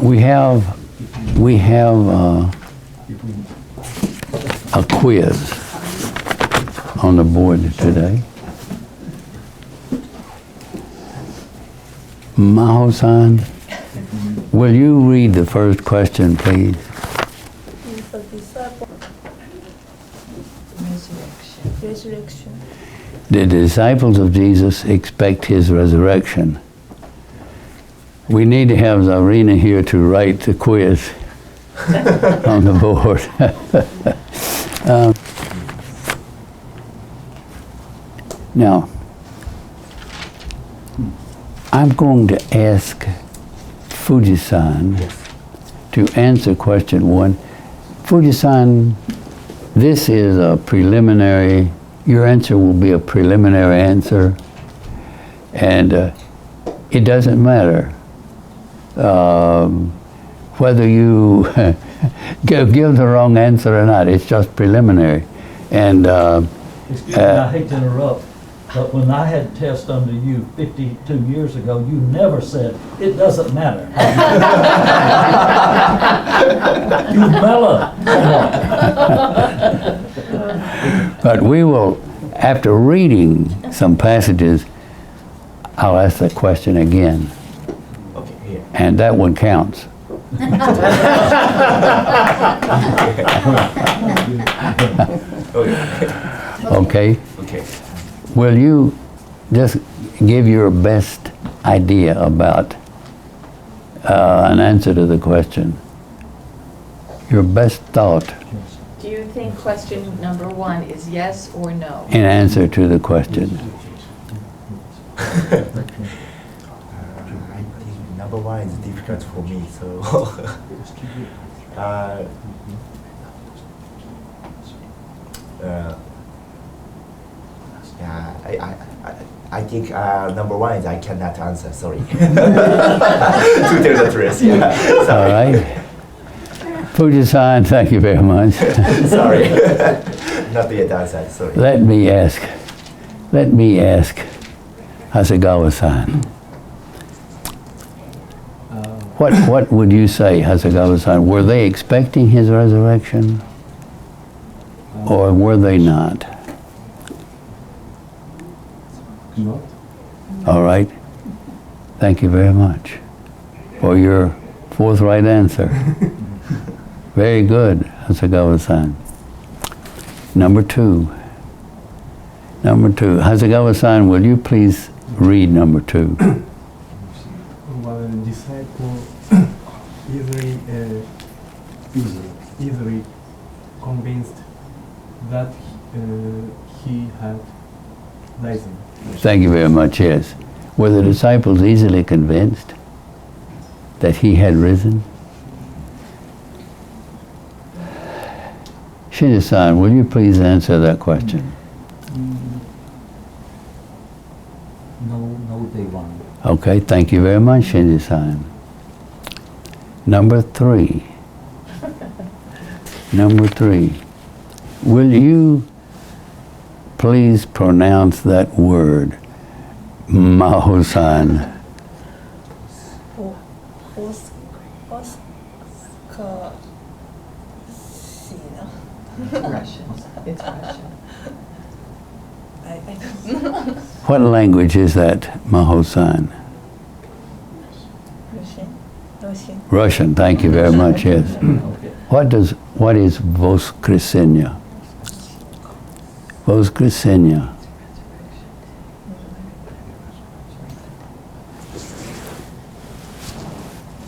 We have a quiz on the board today. Maho-san, will you read the first question, please? Resurrection. The disciples of Jesus expect his resurrection. We need to have Zarina here to write the quiz on the board. Now, I'm going to ask Fuji-san to answer question 1. Fuji-san, this is a preliminary, your answer will be a preliminary answer, and it doesn't matter whether you give the wrong answer or not. It's just preliminary. And Excuse me, I hate to interrupt, but when I had tests under you 52 years ago, you never said, it doesn't matter. You mellowed. But we will, after reading some passages, I'll ask the question again. Okay, here. And that one counts. Okay? Okay. Will you just give your best idea about an answer to the question? Your best thought Do you think question number 1 is yes or no? in answer to the question. I think number 1 is difficult for me, so I think number 1 is I cannot answer. Sorry. To tell the truth, yeah. All right. Fuji-san, thank you very much. Sorry. Not yet answered. Sorry. Let me ask Hasegawa-san. What would you say, Hasegawa-san? Were they expecting his resurrection, or were they not? Not. All right. Thank you very much for your forthright answer. Very good, Hasegawa-san. Number 2. Hasegawa-san, will you please read number 2? Well, disciple easily convinced that he had risen. Thank you very much, yes. Were the disciples easily convinced that he had risen? Shinji-san, will you please answer that question? No, they won't. Okay, thank you very much, Shinji-san. Number 3. Will you please pronounce that word, Maho-san? Russian. It's Russian. I don't know. What language is that, Maho-san? Russian. Russian, thank you very much, yes. Okay. What is Voskresenia? Voskresenia.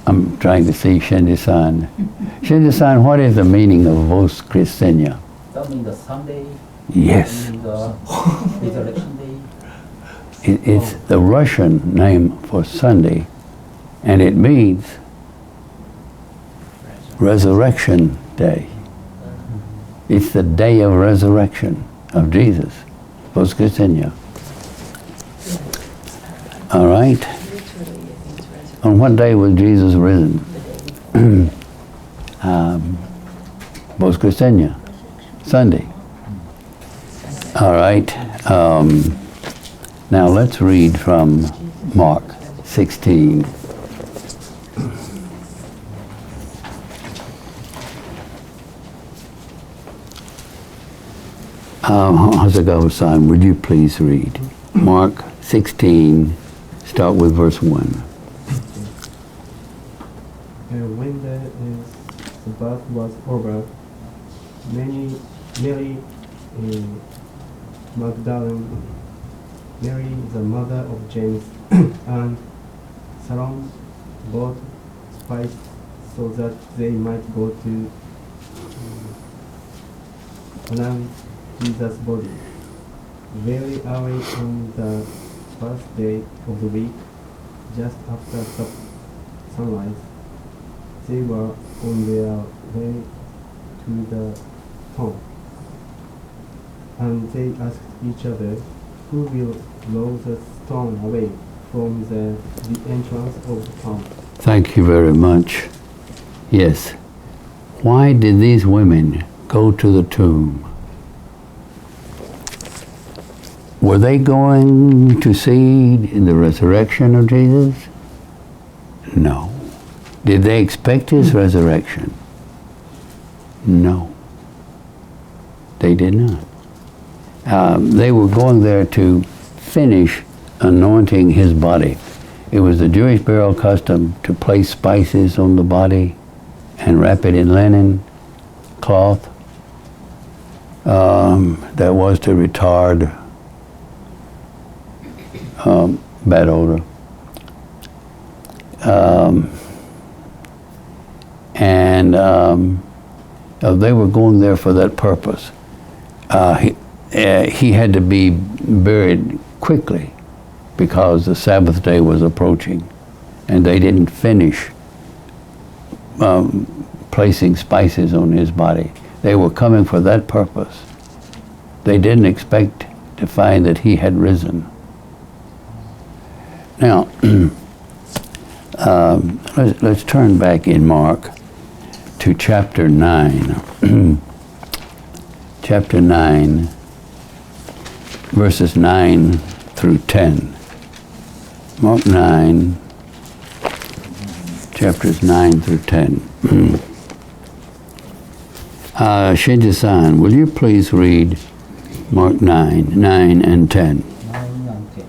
I'm trying to see Shinji-san. Shinji-san, what is the meaning of Voskresenia? That means the Sunday. Yes. And the resurrection day. It's the Russian name for Sunday, and it means Resurrection Day. It's the day of resurrection of Jesus. Voskresenia. All right. On what day was Jesus risen? Voskresenia. Sunday. All right. Now let's read from Mark 16. Hasegawa-san, would you please read Mark 16, start with verse 1. When the Sabbath was over, Mary Magdalene, Mary the mother of James, and Salome bought spice so that they might go to anoint Jesus' body. Very early on the first day of the week, just after sunrise, they were on their way to the tomb. And they asked each other, who will roll the stone away from the entrance of the tomb? Thank you very much. Yes. Why did these women go to the tomb? Were they going to see the resurrection of Jesus? No. Did they expect his resurrection? No. They did not. They were going there to finish anointing his body. It was the Jewish burial custom to place spices on the body and wrap it in linen cloth. That was to retard bad odor. They were going there for that purpose. He had to be buried quickly because the Sabbath day was approaching, and they didn't finish placing spices on his body. They were coming for that purpose. They didn't expect to find that he had risen. Now, let's turn back in Mark to chapter 9. Chapter 9, verses 9 through 10. Mark 9, chapters 9 through 10. Shinji-san, will you please read Mark 9 and 10? 9 and 10.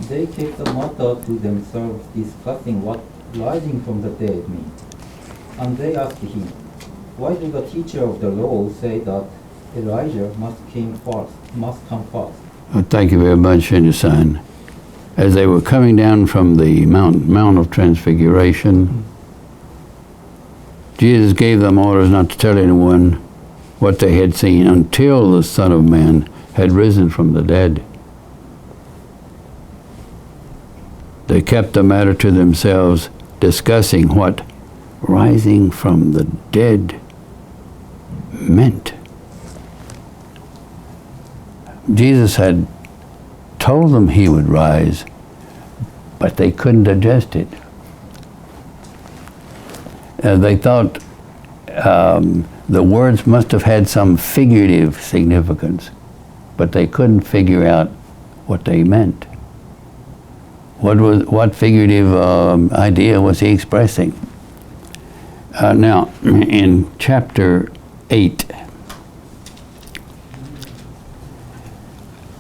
They kept the matter to themselves, discussing what rising from the dead meant. And they asked him, why do the teacher of the law say that Elijah must come first? Well, thank you very much, Shinji-san. As they were coming down from the Mount of Transfiguration, Jesus gave them orders not to tell anyone what they had seen until the Son of Man had risen from the dead. They kept the matter to themselves, discussing what rising from the dead meant. Jesus had told them he would rise, but they couldn't digest it. They thought the words must have had some figurative significance, but they couldn't figure out what they meant. What figurative idea was he expressing? Now, in chapter 8,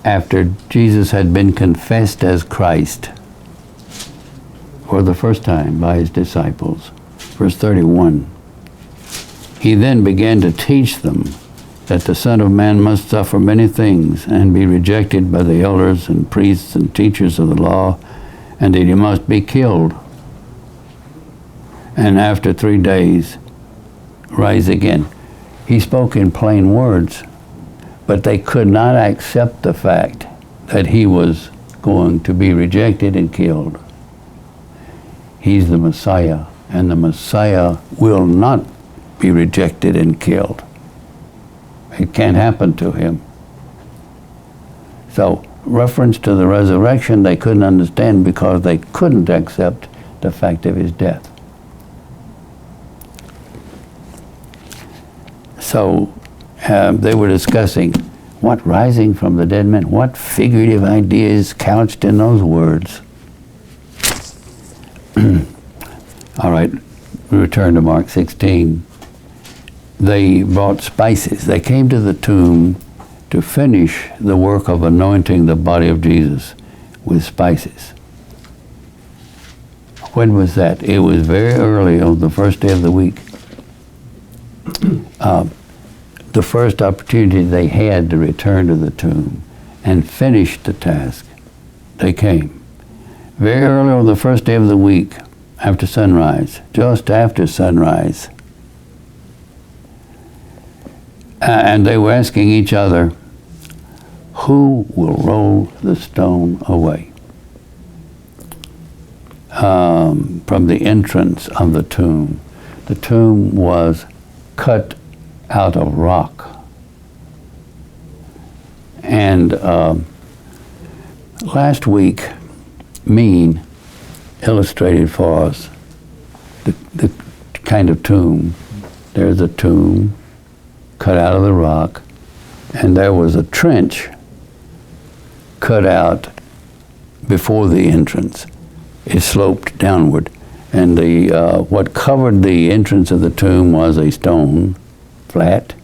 after Jesus had been confessed as Christ for the first time by his disciples, verse 31, he then began to teach them that the Son of Man must suffer many things and be rejected by the elders and priests and teachers of the law, and that he must be killed, and after 3 days rise again. He spoke in plain words, but they could not accept the fact that he was going to be rejected and killed. He's the Messiah, and the Messiah will not be rejected and killed. It can't happen to him. So, reference to the resurrection they couldn't understand because they couldn't accept the fact of his death. So they were discussing what rising from the dead meant, what figurative ideas couched in those words. All right, we return to Mark 16. They brought spices. They came to the tomb to finish the work of anointing the body of Jesus with spices. When was that? It was very early on the first day of the week. The first opportunity they had to return to the tomb and finish the task, they came. Very early on the first day of the week, after sunrise, just after sunrise. And they were asking each other, who will roll the stone away from the entrance of the tomb? The tomb was cut out of rock. And last week, Mean illustrated for us the kind of tomb. There's a tomb cut out of the rock, and there was a trench cut out before the entrance. It sloped downward, and what covered the entrance of the tomb was a stone, flat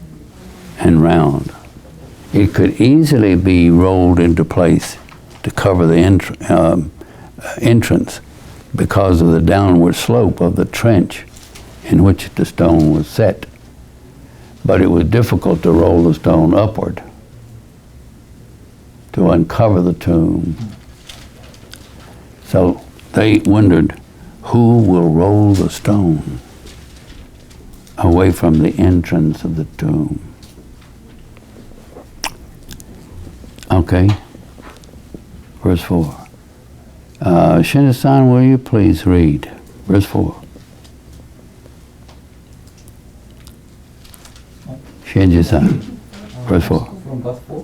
and round. It could easily be rolled into place to cover the entrance because of the downward slope of the trench in which the stone was set. But it was difficult to roll the stone upward to uncover the tomb. So they wondered, who will roll the stone away from the entrance of the tomb? Okay, verse 4. Shinisan, will you please read verse 4? Shinji-san, verse 4. From verse 4.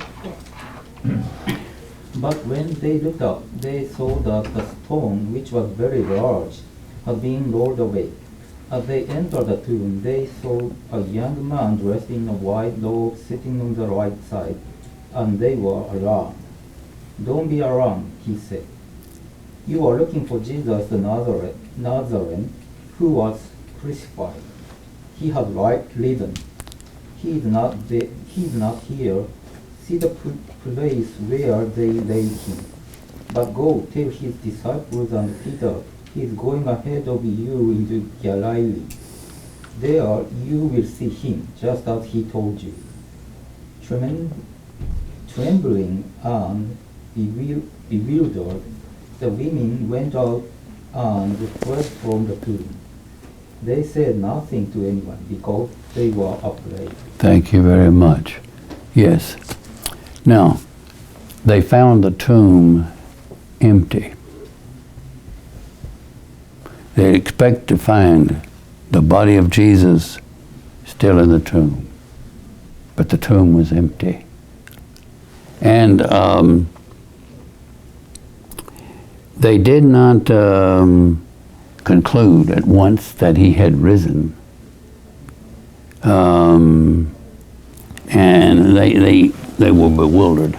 But when they looked up, they saw that the stone, which was very large, had been rolled away. As they entered the tomb, they saw a young man dressed in a white robe sitting on the right side, and they were alarmed. "Don't be alarmed," he said. "You are looking for Jesus the Nazarene, who was crucified. He has risen. He is not here. See the place where they laid him. But go tell his disciples and Peter, he is going ahead of you into Galilee. There you will see him, just as he told you." Trembling and bewildered, the women went out and fled from the tomb. They said nothing to anyone because they were afraid. Thank you very much. Yes. Now, they found the tomb empty. They expect to find the body of Jesus still in the tomb, but the tomb was empty. And they did not conclude at once that he had risen. And they were bewildered.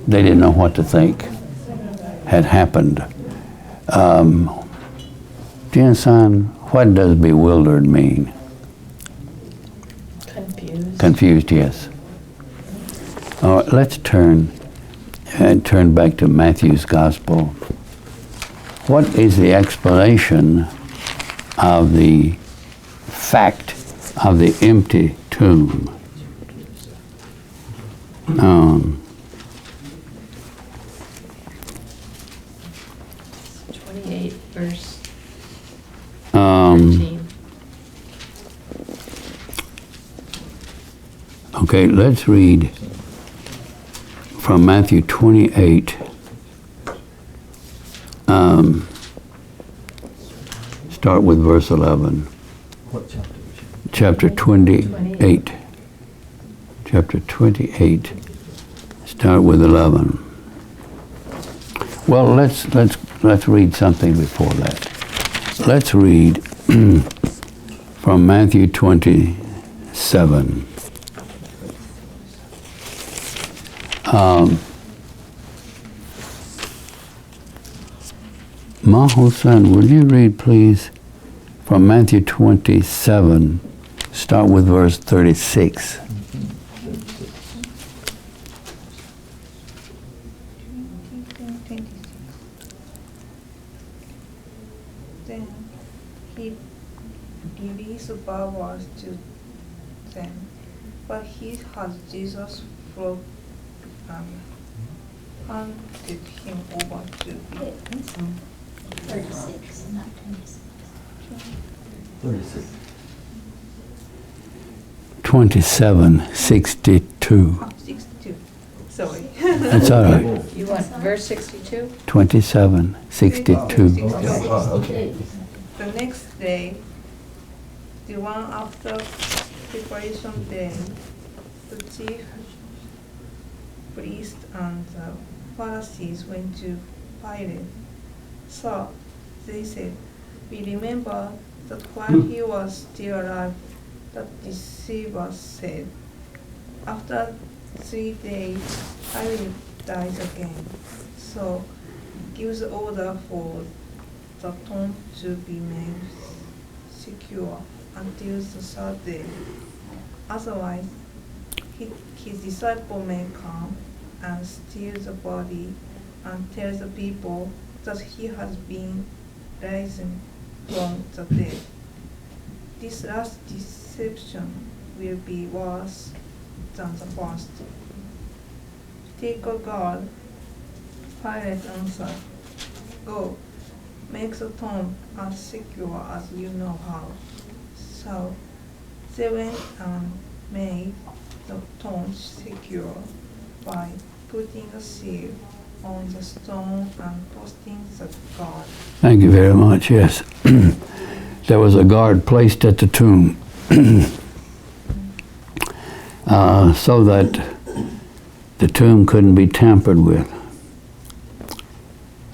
They didn't know what to think had happened. Jin-san, what does bewildered mean? Confused. Confused, yes. All right, let's turn back to Matthew's Gospel. What is the explanation of the fact of the empty tomb? 28 verse 13. Okay, let's read from Matthew 28. Start with verse 11. What chapter? Chapter 28. Chapter 28. Start with 11. Well, let's read something before that. Let's read from Matthew 27. Maho-san, would you read, please, from Matthew 27, start with verse 36. he released Barabbas to them, but he had Jesus flogged and handed him over to be 36, not 26. 36. 27:62. 62. Sorry. That's all right. You want verse 62? 27:62. Okay. The next day, the one after preparation day, the chief priests and the Pharisees went to Pilate. So they said, "We remember that while he was still alive, the deceiver said, 'After 3 days I will rise again.' So gives order for the tomb to be made secure until the 3rd day. Otherwise, his disciple may come and steal the body and tell the people that he has been risen from the dead. This last deception will be worse than the first. Take a guard." Pilate answered, "Go, make the tomb as secure as you know how." So they went and made the tomb secure by putting a seal on the stone and posting the guard. Thank you very much. Yes. There was a guard placed at the tomb so that the tomb couldn't be tampered with.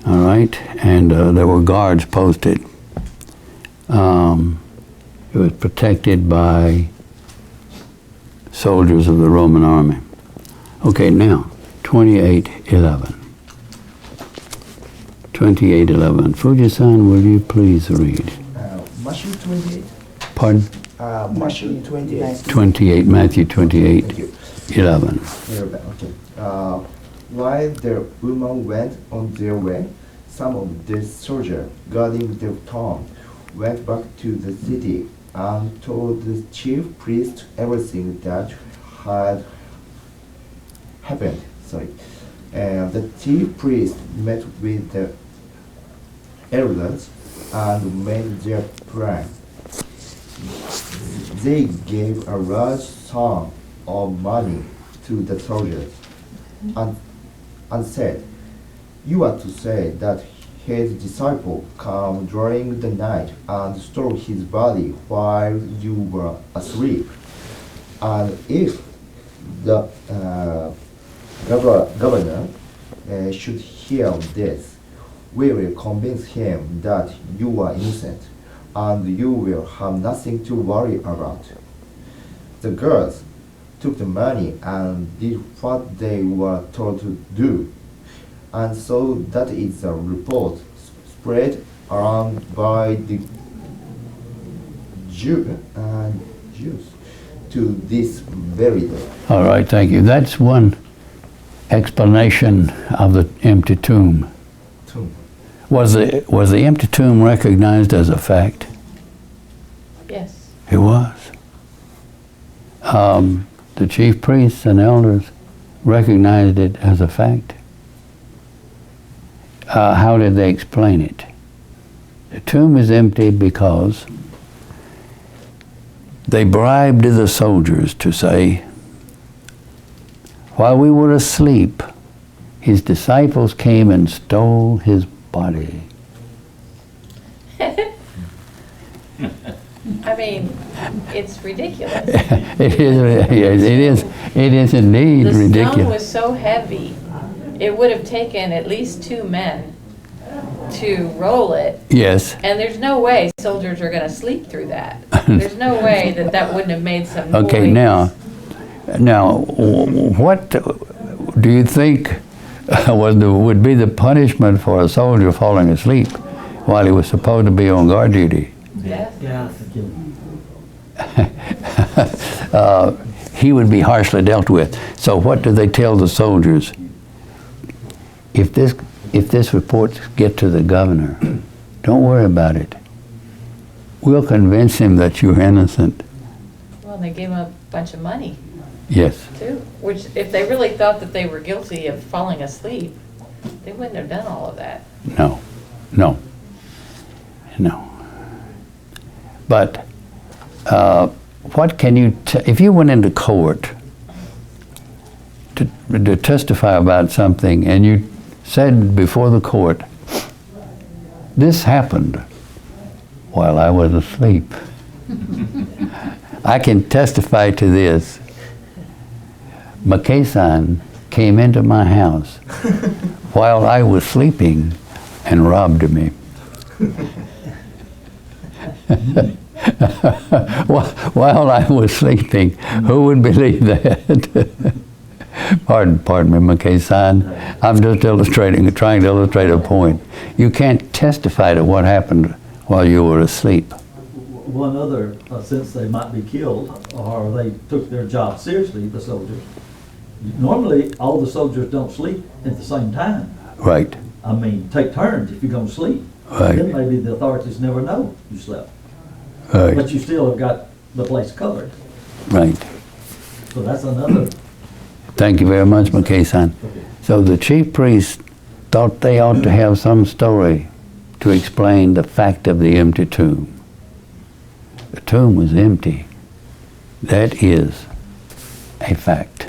All right? And there were guards posted. It was protected by soldiers of the Roman army. Okay, now, 28:11. 28:11. Fuji-san, will you please read? Matthew 28. Pardon? Matthew 28. 28, Matthew 28, Thank you. 11. Okay. While the women went on their way, some of the soldiers guarding the tomb went back to the city and told the chief priest everything that had happened. The chief priest met with the elders and made their plan. They gave a large sum of money to the soldiers and said, "You are to say that his disciple came during the night and stole his body while you were asleep. And if the governor should hear this, we will convince him that you are innocent, and you will have nothing to worry about." The girls took the money and did what they were told to do. And so that is a report spread around by the Jews to this very day. All right, thank you. That's one explanation of the empty tomb. Was the empty tomb recognized as a fact? Yes. It was. The chief priests and elders recognized it as a fact. How did they explain it? The tomb is empty because they bribed the soldiers to say, while we were asleep, his disciples came and stole his body. I mean, it's ridiculous. It is indeed The ridiculous. stone was so heavy, it would have taken at least 2 men to roll it. Yes. And there's no way soldiers are going to sleep through that. There's no way that that wouldn't have made some noise. Okay, now, what do you think would be the punishment for a soldier falling asleep while he was supposed to be on guard duty? Yes. He would be harshly dealt with. So what do they tell the soldiers? If this report gets to the governor, don't worry about it. We'll convince him that you're innocent. Well, they gave him a bunch of money, Yes. too, which, if they really thought that they were guilty of falling asleep, they wouldn't have done all of that. No. No. No. But what can you, if you went into court to testify about something and you said before the court, this happened while I was asleep. I can testify to this. McKay-san came into my house while I was sleeping and robbed me. While I was sleeping, who would believe that? Pardon me, McKay-san. I'm just trying to illustrate a point. You can't testify to what happened while you were asleep. One other, since they might be killed, or they took their job seriously, the soldiers, normally all the soldiers don't sleep at the same time. Right. I mean, take turns if you're going to sleep. Right. Then maybe the authorities never know you slept. Right. But you still have got the place covered. Right. So that's another. Thank you very much, McKay-san. So the chief priest thought they ought to have some story to explain the fact of the empty tomb. The tomb was empty. That is a fact.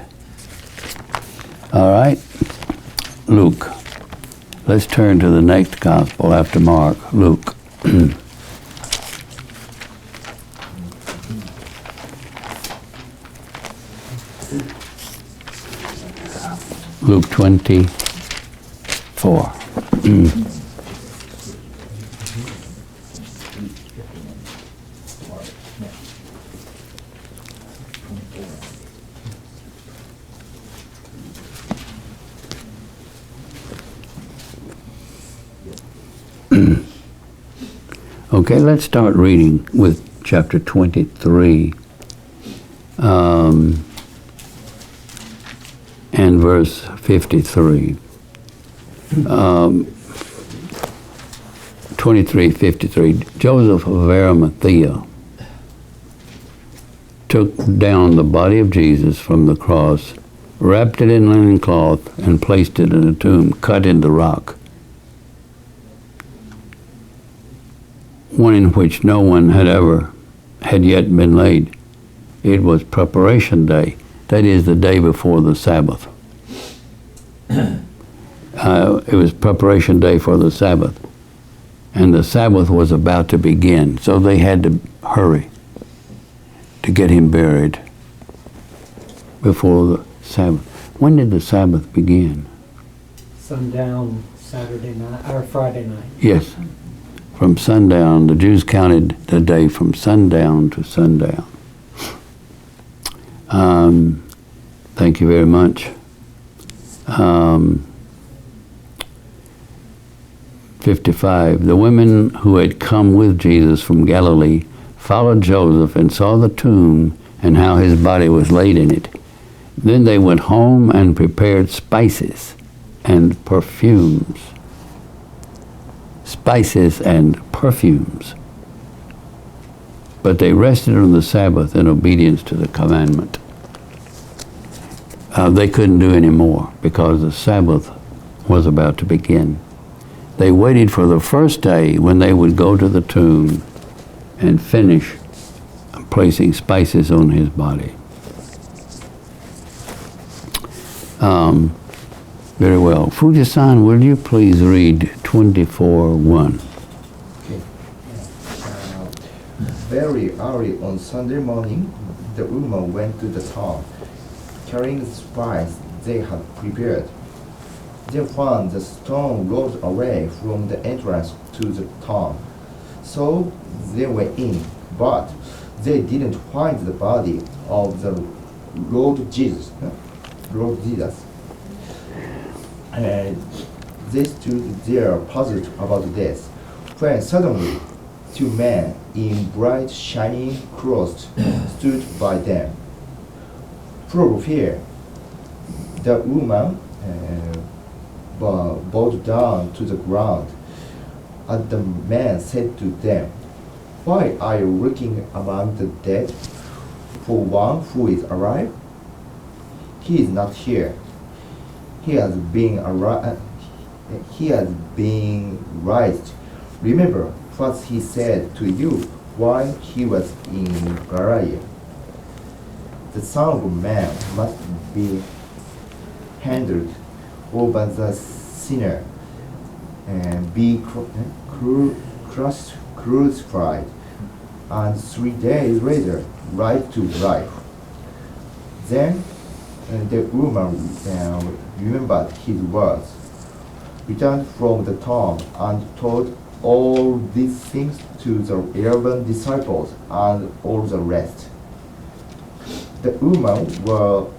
All right, Luke. Let's turn to the next gospel after Mark, Luke. Luke 24. Okay, let's start reading with chapter 23 and verse 53. 23:53. Joseph of Arimathea took down the body of Jesus from the cross, wrapped it in linen cloth, and placed it in a tomb cut in the rock, one in which no one had yet been laid. It was preparation day, that is, the day before the Sabbath. It was preparation day for the Sabbath, and the Sabbath was about to begin, so they had to hurry to get him buried before the Sabbath. When did the Sabbath begin? Sundown Saturday night or Friday night. Yes. From sundown, the Jews counted the day from sundown to sundown. Thank you very much. 55. The women who had come with Jesus from Galilee followed Joseph and saw the tomb and how his body was laid in it. Then they went home and prepared spices and perfumes. Spices and perfumes. But they rested on the Sabbath in obedience to the commandment. They couldn't do any more because the Sabbath was about to begin. They waited for the first day when they would go to the tomb and finish placing spices on his body. Very well. Fuji-san, will you please read 24:1? Very early on Sunday morning, the woman went to the town, carrying the spice they had prepared. They found the stone rolled away from the entrance to the town. So they went in, but they didn't find the body of the Lord Jesus. They stood there puzzled about this, when suddenly 2 men in bright shining clothes stood by them. Full of fear, the woman bowed down to the ground, and the man said to them, Why are you looking among the dead for one who is alive? He is not here. He has been raised. Remember what he said to you while he was in Galilee. The Son of Man must be handed over the sinner and be crucified, and 3 days later rise to life. Then the woman remembered his words, returned from the tomb, and told all these things to the 11 disciples and all the rest. The woman was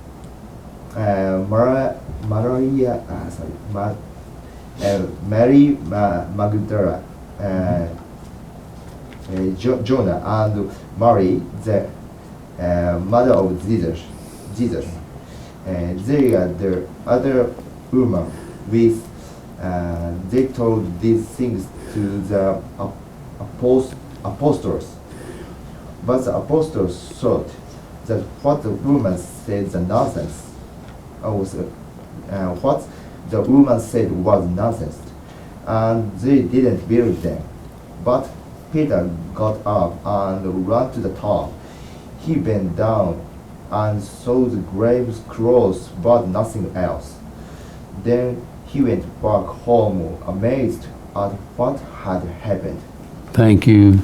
Mary Magdalene, Jonah, and Mary, the mother of Jesus. They are the other woman with. They told these things to the apostles, but the apostles thought that what the woman said was nonsense. What the woman said was nonsense, and they didn't believe them. But Peter got up and ran to the tomb. He bent down and saw the grave closed, but nothing else. Then he went back home, amazed at what had happened. Thank you,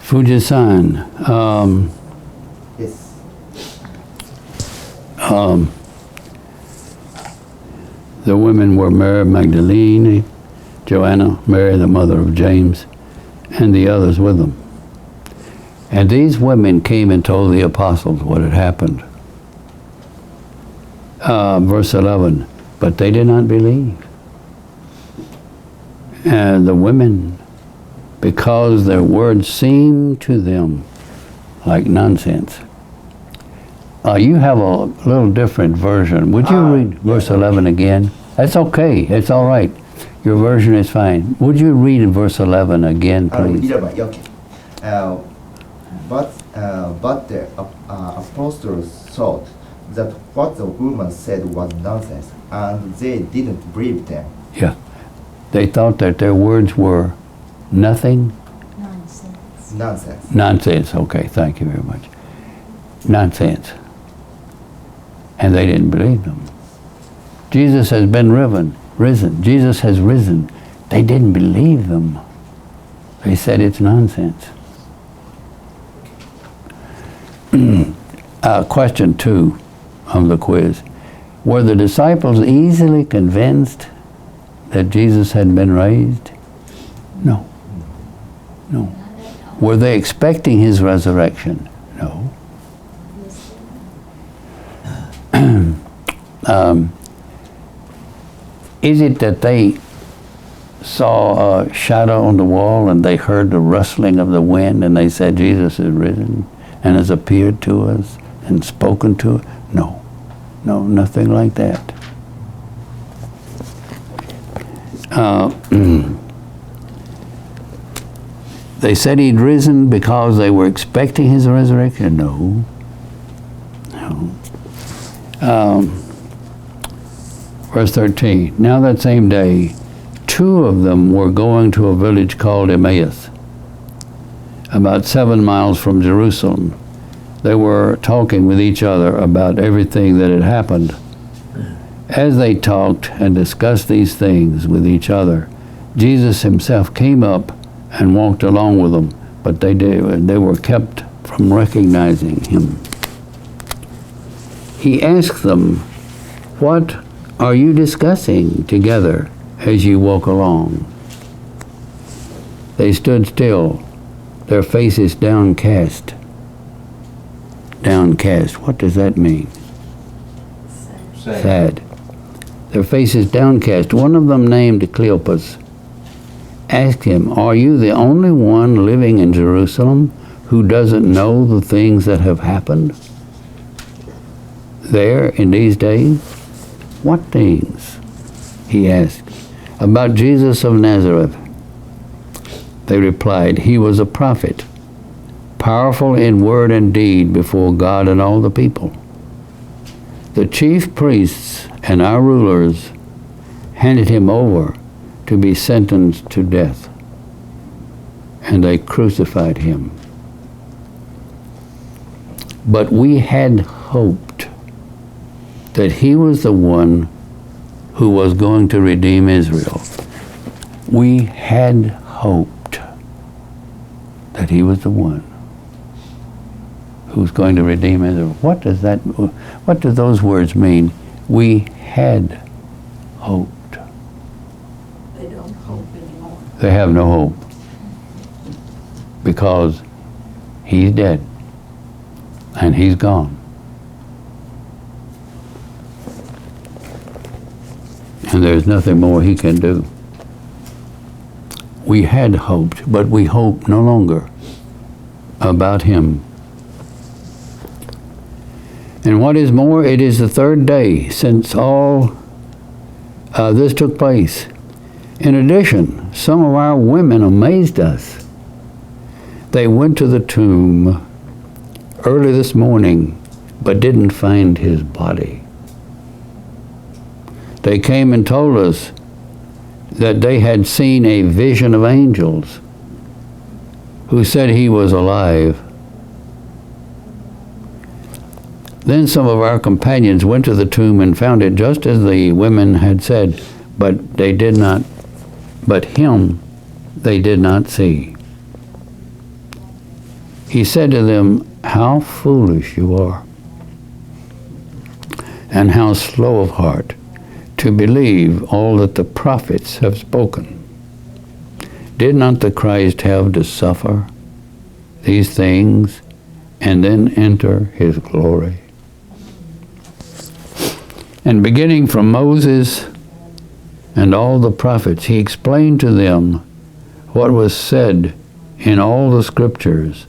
Fuji-san. Yes. The women were Mary Magdalene, Joanna, Mary the mother of James, and the others with them. And these women came and told the apostles what had happened. Verse 11, but they did not believe. And the women, because their words seemed to them like nonsense. You have a little different version. Would you read verse 11 again? That's okay. It's all right. Your version is fine. Would you read verse 11 again, please? 11, okay. But the apostles thought that what the woman said was nonsense, and they didn't believe them. Yeah. They thought that their words were nothing? Nonsense. Nonsense. Okay, thank you very much. Nonsense. And they didn't believe them. Jesus has been risen. Jesus has risen. They didn't believe them. They said it's nonsense. Question 2 of the quiz. Were the disciples easily convinced that Jesus had been raised? No. No. Were they expecting his resurrection? No. Is it that they saw a shadow on the wall and they heard the rustling of the wind and they said Jesus is risen and has appeared to us and spoken to us? No. No, nothing like that. They said he'd risen because they were expecting his resurrection? No. No. Verse 13, now that same day, 2 of them were going to a village called Emmaus, about 7 miles from Jerusalem. They were talking with each other about everything that had happened. As they talked and discussed these things with each other, Jesus himself came up and walked along with them, but they were kept from recognizing him. He asked them, what are you discussing together as you walk along? They stood still, their faces downcast. Downcast, what does that mean? Sad. Their faces downcast. One of them, named Cleopas, asked him, are you the only one living in Jerusalem who doesn't know the things that have happened there in these days? What things? He asked. About Jesus of Nazareth. They replied, he was a prophet, powerful in word and deed before God and all the people. The chief priests and our rulers handed him over to be sentenced to death, and they crucified him. But we had hoped that he was the one who was going to redeem Israel. We had hoped that he was the one who's going to redeem Israel. What do those words mean? We had hoped. They don't hope anymore. They have no hope because he's dead and he's gone. And there's nothing more he can do. We had hoped, but we hope no longer about him. And what is more, it is the third day since all this took place. In addition, some of our women amazed us. They went to the tomb early this morning, but didn't find his body. They came and told us that they had seen a vision of angels who said he was alive. Then some of our companions went to the tomb and found it just as the women had said, but him they did not see. He said to them, "How foolish you are, and how slow of heart to believe all that the prophets have spoken. Did not the Christ have to suffer these things and then enter his glory?" And beginning from Moses and all the prophets, he explained to them what was said in all the scriptures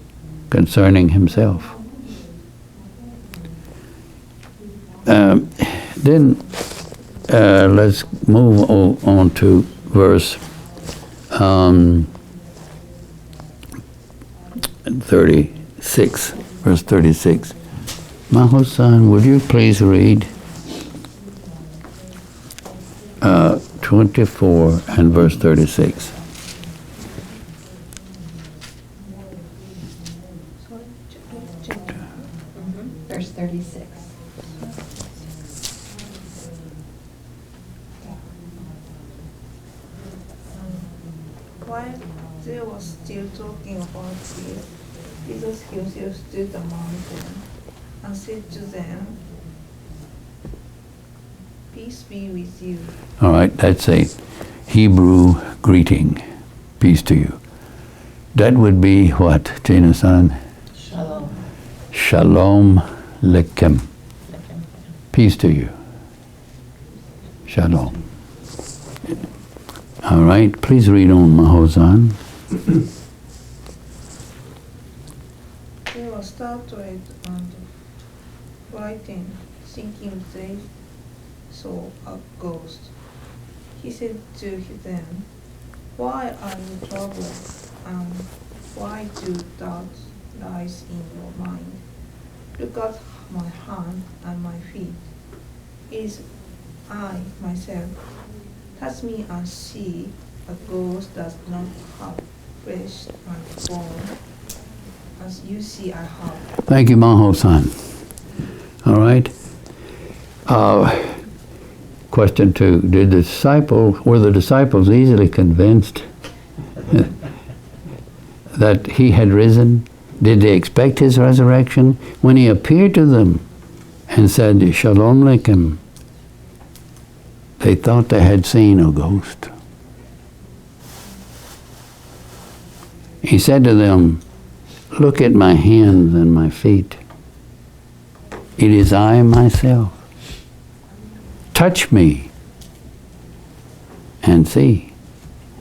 concerning himself. Then let's move on to verse 36. Verse 36. Maho-san, would you please read 24 and verse 36. Verse 36. While they were still talking about this, Jesus himself stood among them and said to them, "Peace be with you." All right, that's a Hebrew greeting. Peace to you. That would be what, Gina-san? Shalom. Shalom Lechem. Peace to you. Shalom. All right, please read on, Maho-san. They were startled and frightened, thinking they saw a ghost. He said to them, "Why are you troubled, and why do doubts rise in your mind? Look at my hand and my feet. It is I myself. Touch me and see. A ghost does not have flesh and bone, as you see I have." Thank you, Maho-san. All right. Question 2. Were the disciples easily convinced that he had risen? Did they expect his resurrection? When he appeared to them and said, "Shalom Aleichem," they thought they had seen a ghost. He said to them, "Look at my hands and my feet. It is I myself. Touch me and see.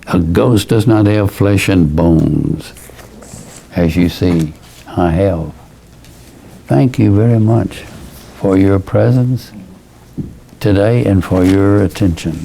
A ghost does not have flesh and bones, as you see I have." Thank you very much for your presence today and for your attention.